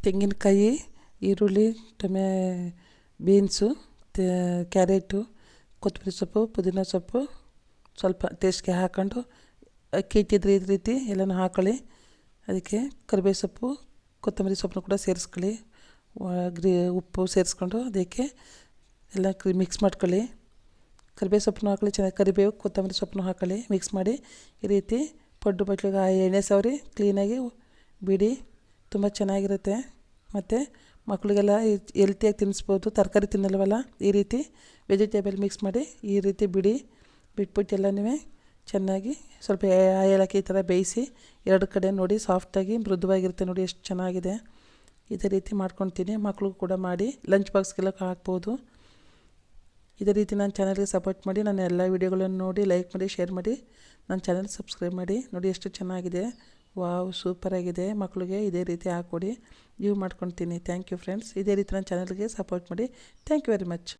ತೆಂಗಿನಕಾಯಿ, ಈರುಳ್ಳಿ, beans, carrot, ಕೊತ್ತಂಬರಿ ಸೊಪ್ಪು, ಪುದೀನ ಸೊಪ್ಪು ಸ್ವಲ್ಪ ಟೇಸ್ಟ್ಗೆ ಹಾಕ್ಕೊಂಡು ಅಕ್ಕಿ ಇಟ್ಟಿದ್ರೆ ಈ ರೀತಿ ಎಲ್ಲನೂ ಹಾಕ್ಕೊಳ್ಳಿ. ಅದಕ್ಕೆ ಕರಿಬೇವು ಸೊಪ್ಪು, ಕೊತ್ತಂಬರಿ ಸೊಪ್ಪನ್ನು ಕೂಡ ಸೇರಿಸ್ಕೊಳ್ಳಿ. ಉಪ್ಪು ಸೇರಿಸ್ಕೊಂಡು ಅದಕ್ಕೆ ಎಲ್ಲ ಮಿಕ್ಸ್ ಮಾಡ್ಕೊಳ್ಳಿ. ಕರಿಬೇವು ಸೊಪ್ಪನ್ನು ಹಾಕೊಳ್ಳಿ, ಚೆನ್ನಾಗಿ ಕರಿಬೇವು ಕೊತ್ತಂಬರಿ ಸೊಪ್ಪನ್ನು ಹಾಕೊಳ್ಳಿ. ಮಿಕ್ಸ್ ಮಾಡಿ ಈ ರೀತಿ ಪಡ್ಡು ಬಟ್ಲಿಗೆ ಎಣ್ಣೆ ಸವರಿ ಕ್ಲೀನಾಗಿ ಬಿಡಿ. ತುಂಬ ಚೆನ್ನಾಗಿರುತ್ತೆ. ಮತ್ತು ಮಕ್ಕಳಿಗೆಲ್ಲ ಹೆಲ್ತಿಯಾಗಿ ತಿನ್ನಿಸ್ಬೋದು. ತರಕಾರಿ ತಿನ್ನಲ್ವಲ್ಲ, ಈ ರೀತಿ ವೆಜಿಟೇಬಲ್ ಮಿಕ್ಸ್ ಮಾಡಿ ಈ ರೀತಿ ಬಿಟ್ಬಿಟ್ಟು ಎಲ್ಲನೂ ಚೆನ್ನಾಗಿ ಸ್ವಲ್ಪ ಏಲಕ್ಕಿ ಈ ಥರ ಬೇಯಿಸಿ ಎರಡು ಕಡೆ ನೋಡಿ ಸಾಫ್ಟಾಗಿ ಮೃದುವಾಗಿರುತ್ತೆ. ನೋಡಿ ಎಷ್ಟು ಚೆನ್ನಾಗಿದೆ. ಇದೇ ರೀತಿ ಮಾಡ್ಕೊತೀನಿ. ಮಕ್ಳಿಗೂ ಕೂಡ ಮಾಡಿ ಲಂಚ್ ಬಾಕ್ಸ್ಗೆಲ್ಲ ಹಾಕ್ಬೋದು. ಇದೇ ರೀತಿ ನನ್ನ ಚಾನಲ್ಗೆ ಸಪೋರ್ಟ್ ಮಾಡಿ. ನನ್ನ ಎಲ್ಲ ವೀಡಿಯೋಗಳನ್ನು ನೋಡಿ ಲೈಕ್ ಮಾಡಿ, ಶೇರ್ ಮಾಡಿ, ನನ್ನ ಚಾನಲ್ ಸಬ್ಸ್ಕ್ರೈಬ್ ಮಾಡಿ. ನೋಡಿ ಎಷ್ಟು ಚೆನ್ನಾಗಿದೆ. ವಾವ್, ಸೂಪರಾಗಿದೆ. ಮಕ್ಕಳಿಗೆ ಇದೇ ರೀತಿ ಹಾಕ್ಕೊಡಿ. ನೀವು ಮಾಡ್ಕೊತೀನಿ. Thank you friends. ಇದೇ ರೀತಿ ನನ್ನ ಚಾನಲ್ಗೆ ಸಪೋರ್ಟ್ ಮಾಡಿ. Thank you very much.